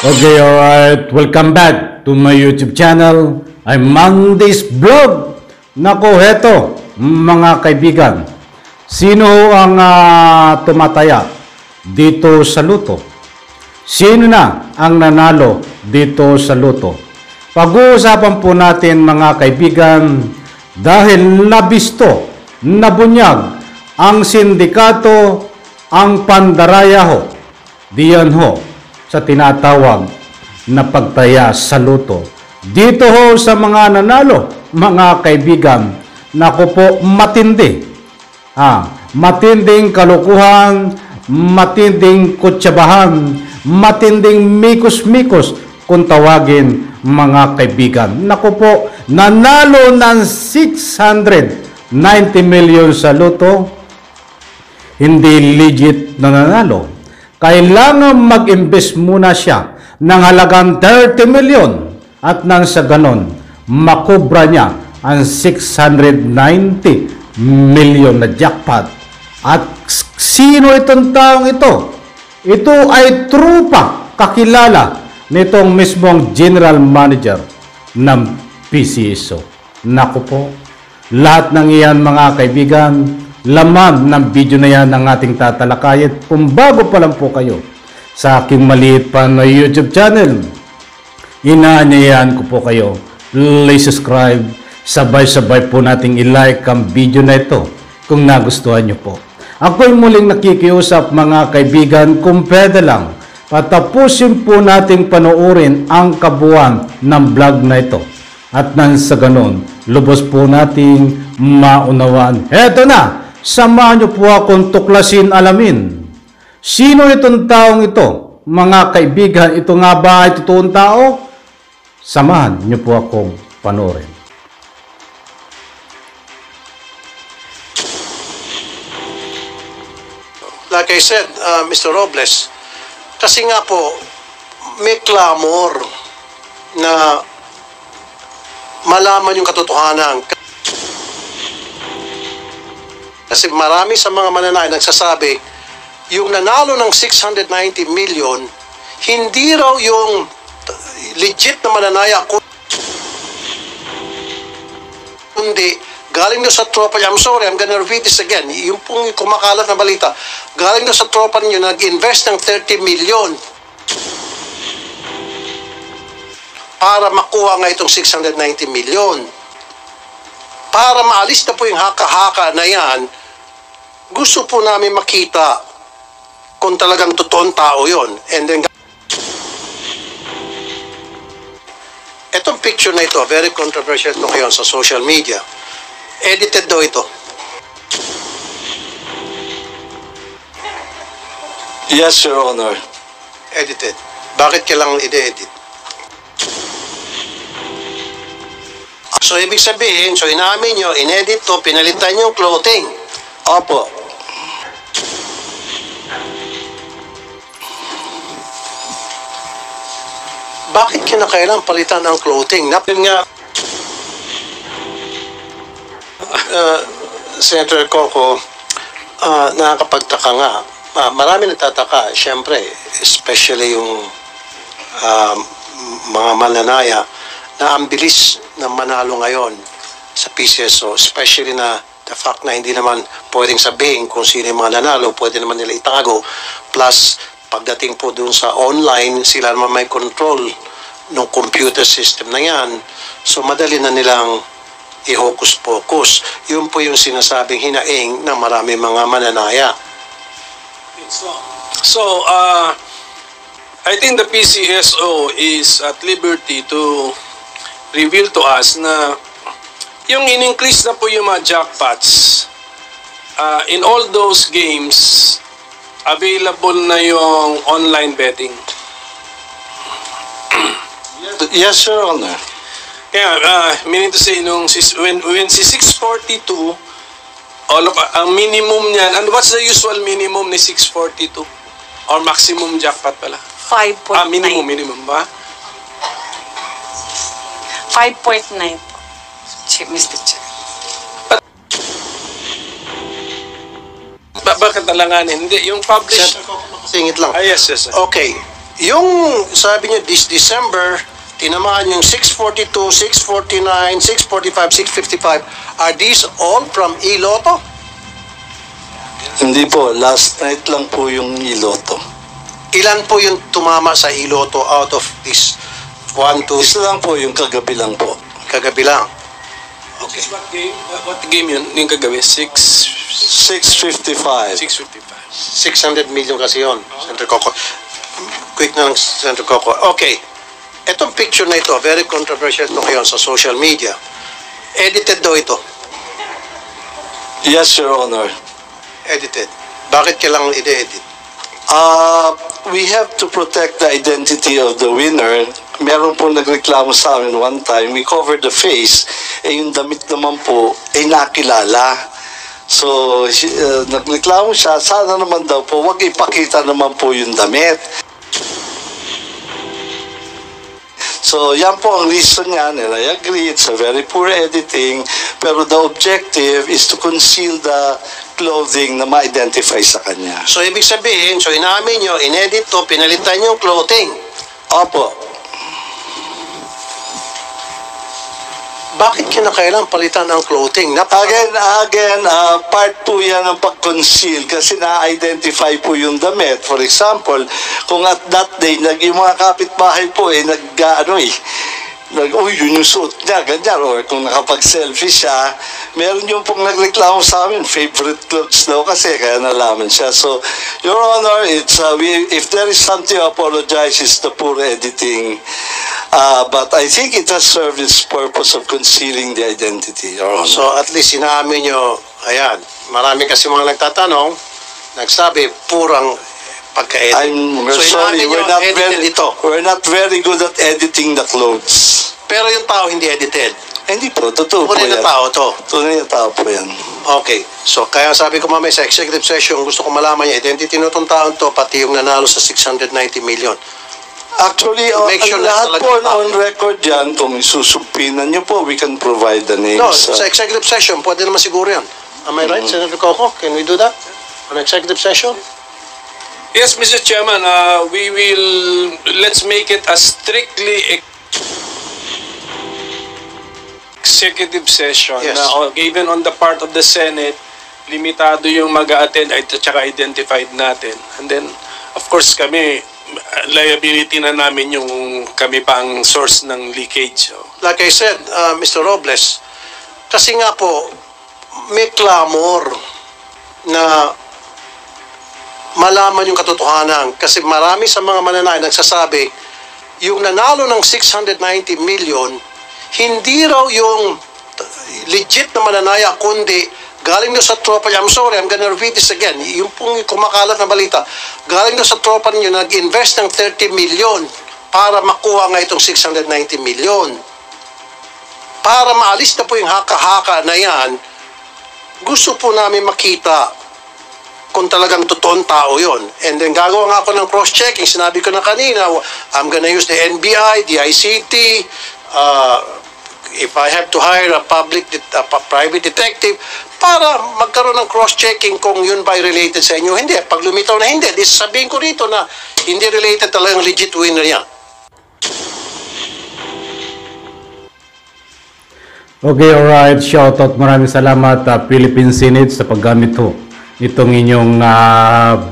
Okay, alright. Welcome back to my YouTube channel. I'm Mandy's Vlog. Nako, heto, mga kaibigan. Sino ang tumataya dito sa luto? Sino na ang nanalo dito sa luto? Pag-uusapan po natin, mga kaibigan, dahil nabisto, nabunyag ang sindikato, ang pandaraya ho, diyan ho, sa tinatawag na pagtaya sa luto. Dito ho sa mga nanalo, mga kaibigan, naku po, matindi. Matinding kalukuhan, matinding kutsabahan, matinding mikos-mikos kung tawagin, mga kaibigan. Naku po, nanalo ng 690 million sa luto, hindi legit na nanalo. Kailangan mag-invest muna siya ng halagang 30 million at nang sa ganon, makubra niya ang 690 million na jackpot. At sino itong taong ito? Ito ay trupa kakilala nitong mismong general manager ng PCSO. Naku po, lahat ng iyan, mga kaibigan, laman ng video na yan ng ating tatalakayin. Kung bago pa lang po kayo sa aking maliit pa na YouTube channel, inaanyayahan ko po kayo, please subscribe, sabay-sabay po nating i-like ang video na ito kung nagustuhan nyo po. Ako'y muling nakikiusap, mga kaibigan, kung pwede lang, patapusin po nating panoorin ang kabuuan ng vlog na ito. At nang sa ganon, lubos po nating maunawaan. Eto na! Samahan niyo po akong tuklasin, alamin. Sino itong taong ito? Mga kaibigan, ito nga ba ay totoong tao? Samahan niyo po akong panoorin. Like I said, Mr. Robles, kasi nga po, may clamor na malaman yung katotohanan. Kasi marami sa mga mananay nagsasabi, yung nanalo ng 690 million, hindi raw yung legit na mananaya, kundi galing doon sa tropa niya. I'm sorry, I'm gonna repeat this again. Yung pong kumakalat na balita, galing doon sa tropa niyo, nag-invest ng 30 million para makuha nga itong 690 million. Para maalis na po yung haka-haka na yan, gusto po namin makita kung talagang totoong tao yon. And then, etong picture na ito, very controversial ito ngayon sa social media. Edited daw ito. Yes, Your Honor. Edited. Bakit kailangan i-edit? So, ibig sabihin, so inamin nyo, inedit to, pinalitan yung clothing. Opo. Bakit kinakailangan palitan ang clothing? Yun nga, Senator Coco, nakakapagtaka nga. Marami nagtataka, siyempre, especially yung mga mananaya na ang bilis na manalo ngayon sa PCSO, especially na the fact na hindi naman pwedeng sabihin kung sino yung mga nanalo, pwede naman nila itago. Plus, pagdating po dun sa online, sila naman may control ng computer system na yan. So, madali na nilang i-hocus-pocus. Yun po yung sinasabing hinaing ng marami mga mananaya. So, I think the PCSO is at liberty to reveal to us na yung in-increase na po yung mga jackpots in all those games, available na yung online betting. Yes, Your Honor. Yeah, meaning to say, when si 642, ang minimum niyan, and what's the usual minimum ni 642? Or maximum jackpot pala? 5.9. Minimum ba? 5.9. Mr. Chair. Bakit talanganin? Hindi, yung published... Singit lang. Yes. Okay. Yung sabi niyo this December, tinamaan yung 642, 649, 645, 655. Are these all from Iloto? Hindi po, last night lang po yung Iloto. Ilan po yung tumama sa Iloto out of this 1, 2, Isa lang po, yung kagabi lang po. kagabi lang? Okay. What game yun? Yung kagabi? 6:55. 6:55. 600 million kasi yun, Senator Coco. Quick na lang, Senator Coco. Okay. Itong picture na ito, very controversial ito ngayon sa social media. Edited daw ito. Yes, Your Honor. Edited. Bakit kailangan i-edit? We have to protect the identity of the winner. Meron po nagreklamo sa amin one time, we covered the face, yung damit naman po ay nakilala. So, nagreklamo siya, sana naman daw po, wag ipakita naman po yung damit. So, yan po ang reason niya, and I agree, it's a very poor editing, pero the objective is to conceal the clothing na ma-identify sa kanya. So, ibig sabihin, so inamin nyo, inedit to, pinalitan nyo yung clothing. Opo. Bakit kinakailangan palitan ang clothing? Again, part po yan ng pag-conceal kasi na-identify po yung damit. For example, kung at that day, yung mga kapitbahay po, uy, yun yung suot niya, ganyan. Or kung nakapag-selfie siya, meron yung pong nagreklamo sa amin, favorite clothes daw kasi, kaya nalaman siya. So, Your Honor, it's, if there is something to apologize, it's the poor editing. But I think it has served its purpose of concealing the identity, Your Honor. So, at least sinamin nyo, ayan, marami kasi mga nagtatanong, nagsabi, purang pagka-edit. We're sorry, inamin nyo, we're not very good at editing the clothes. Pero yung tao hindi edited. Hindi po, totoo po Tunay yan. na tao to. Tunay na tao po yan. Okay. So, kaya sabi ko mamaya sa executive session, gusto ko malaman niya, identity na itong taon to, pati yung nanalo sa 690 million. Actually, Make sure na lahat talaga po tao. on record yan, kung isusumpinan niyo po, we can provide the names. No, sa executive session, pwede naman siguro yan. Am I right, Senator Coco? Can we do that? On executive session? Yes, Mr. Chairman, let's make it a strictly executive session. Yes. Na, given on the part of the Senate, limitado yung mag-a-attend at saka identified natin. And then, of course, kami, liability na namin yung kami pa ang source ng leakage. So. Like I said, Mr. Robles, kasi nga po, may clamor na malaman yung katotohanan. Kasi marami sa mga mananay nagsasabi, yung nanalo ng 690 million, hindi raw yung legit na mananaya, kundi galing doon sa tropa niya. I'm sorry, I'm gonna repeat this again. Yung pong kumakalat na balita, galing doon sa tropa niyo, nag-invest ng 30 million para makuha nga itong 690 million. Para maalis na po yung haka-haka na yan, gusto po namin makita kung talagang totoong tao yon. And then gagawa nga ako ng cross-checking. Sinabi ko na kanina, I'm gonna use the NBI, the ICT, if I have to hire a private detective, para magkaroon ng cross-checking kung yun ba related sa inyo. Hindi. Pag lumitaw na hindi, sabihin ko rito na hindi related talagang legit winner yan. Okay, alright. Shoutout. Maraming salamat Philippine Senate sa paggamit ho itong inyong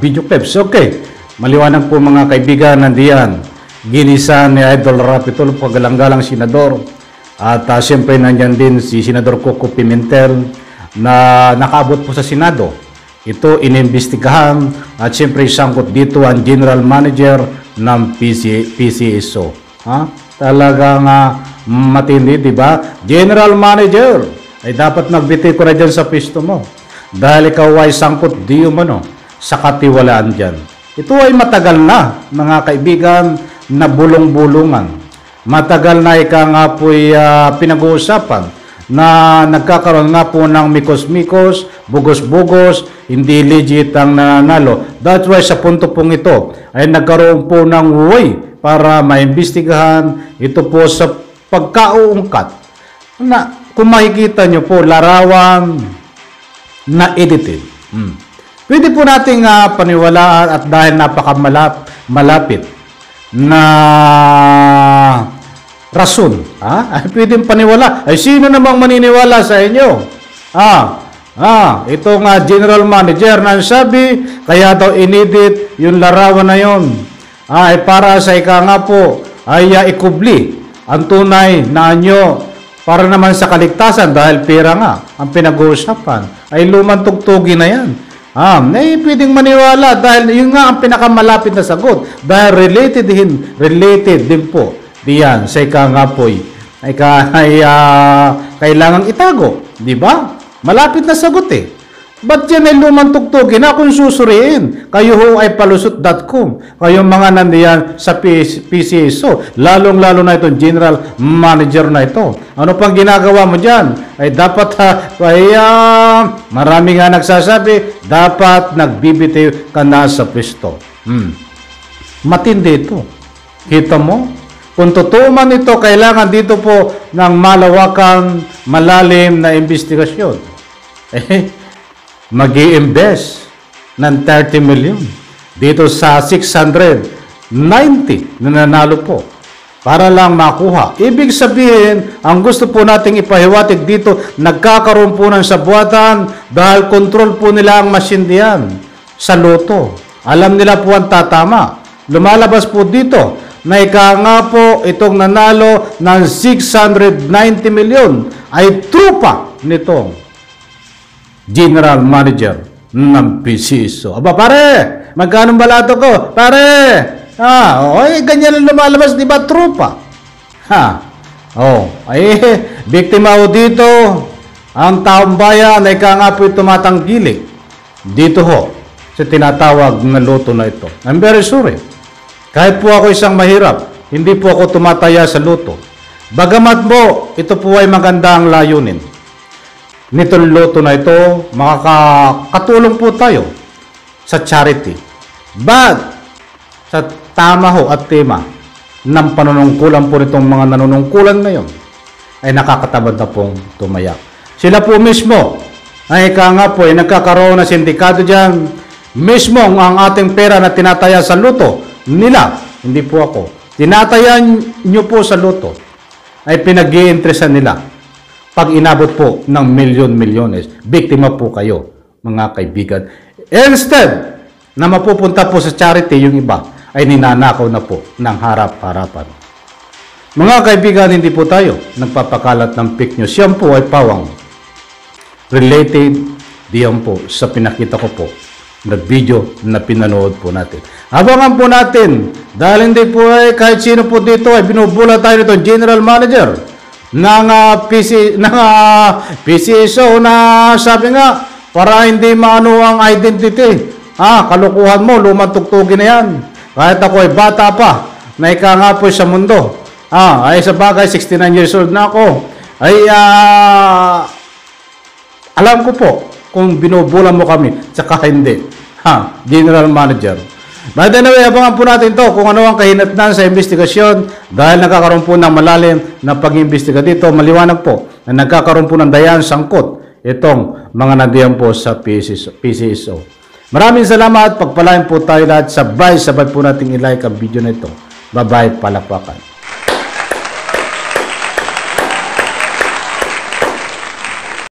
video clips. Okay. Maliwanag po mga kaibigan, nandiyan. Ginisa ni Idol Rapitol, pagalang-galang senador. At siyempre nandyan din si Senador Coco Pimentel na nakabot po sa Senado. Ito inimbestigahan at siyempre sangkot dito ang General Manager ng PCSO. Talagang matindi, di ba? General Manager ay dapat magbiti ko na dyan sa pisto mo. Dahil ikaw ay sangkot di umano sa katiwalaan dyan. Ito ay matagal na, mga kaibigan, na bulong-bulungan. Matagal na ika nga po'y pinag-uusapan na nagkakaroon nga po ng mikos-mikos, bugos-bugos, hindi legit ang nananalo. That's why sa punto pong ito ay nagkaroon po ng way para maimbestigahan ito po sa pagkauungkat. Na, kung makikita nyo po, larawan na edited. Pwede po nating paniwalaan at dahil napakamalapit na rason. Ay pwedeng paniwala. Ay sino namang maniniwala sa inyo? Ito nga general manager na sabi, kaya daw inedit yung larawan na yon. Ay para sa ika nga po, ay ikubli ang tunay na anyo para naman sa kaligtasan dahil pera nga ang pinag-uusapan. Ay lumang tugtugin na yan. Pwedeng maniwala dahil yun nga ang pinakamalapit na sagot. Dahil related din po diyan sa ika nga po ay kailangang itago. Di ba? Malapit na sagot eh. Ba't yan ay lumang tugtugin na kung susuriin? Kayo ho ay palusot.com. Kayong mga nandiyan sa PCSO. Lalong-lalo na itong general manager na ito. Ano pang ginagawa mo dyan? Ay dapat marami nga nagsasabi, dapat nagbibitiw ka na sa pwesto. Matindi ito. Kita mo? Kung totoo man ito, kailangan dito po ng malawakan, malalim na investigasyon. Mag-i-invest ng 30 million dito sa 690 na nanalo po para lang makuha. Ibig sabihin, ang gusto po nating ipahiwatig dito, nagkakaroon po ng sabuatan dahil control po nila ang machine diyan sa loto. Alam nila po ang tatama. Lumalabas po dito na ika nga po itong nanalo ng 690 million ay trupa nitong general manager ng PCSO. Aba pare, magkano balato ko? Pare, ganyan lang lumalabas, di ba, trupa? Biktima ho dito ang taong bayan na ika nga po tumatanggilik dito ho sa tinatawag na loto na ito. I'm very sorry. Kahit po ako isang mahirap, hindi po ako tumataya sa loto. Bagamat mo, ito po ay magandang layunin. Nitong loto na ito, makakatulong po tayo sa charity. But, sa tama ho at tema ng panunungkulan po nitong mga nanunungkulan ngayon, ay nakakatabad na pong tumayak. Sila po mismo, ay nga po, ay nagkakaroon na sindikato dyan, mismo ang ating pera na tinataya sa loto, nila, hindi po ako, tinataya nyo po sa loto, ay pinag-i-interesan nila. Pag inabot po ng milyon-milyones, biktima po kayo, mga kaibigan. Instead, na mapupunta po sa charity, yung iba, ay ninanakaw na po ng harap-harapan. Mga kaibigan, hindi po tayo nagpapakalat ng fake news. Yan po ay pawang related diyan po sa pinakita ko po na video na pinanood po natin. Abangan po natin, dahil hindi po ay kahit sino po dito ay binubula tayo nito, general manager ng PCSO na sabi nga, para hindi maano ang identity. Kalukuhan mo, lumang tugtugin na yan. Kahit ako ay bata pa, na ika nga po sa mundo. Ay sa bagay, 69 years old na ako. Ay, alam ko po kung binubula mo kami, tsaka hindi. General manager. But anyway, abangan po natin to kung ano ang kahinatnan sa investigasyon dahil nagkakaroon po ng malalim na pag-imbestiga dito. Maliwanag po na nagkakaroon po ng dayan sangkot itong mga nandiyan po sa PCSO. Maraming salamat. Pagpalain po tayo lahat. Sabay po nating i-like ang video na ito. Bye-bye, palakpakan.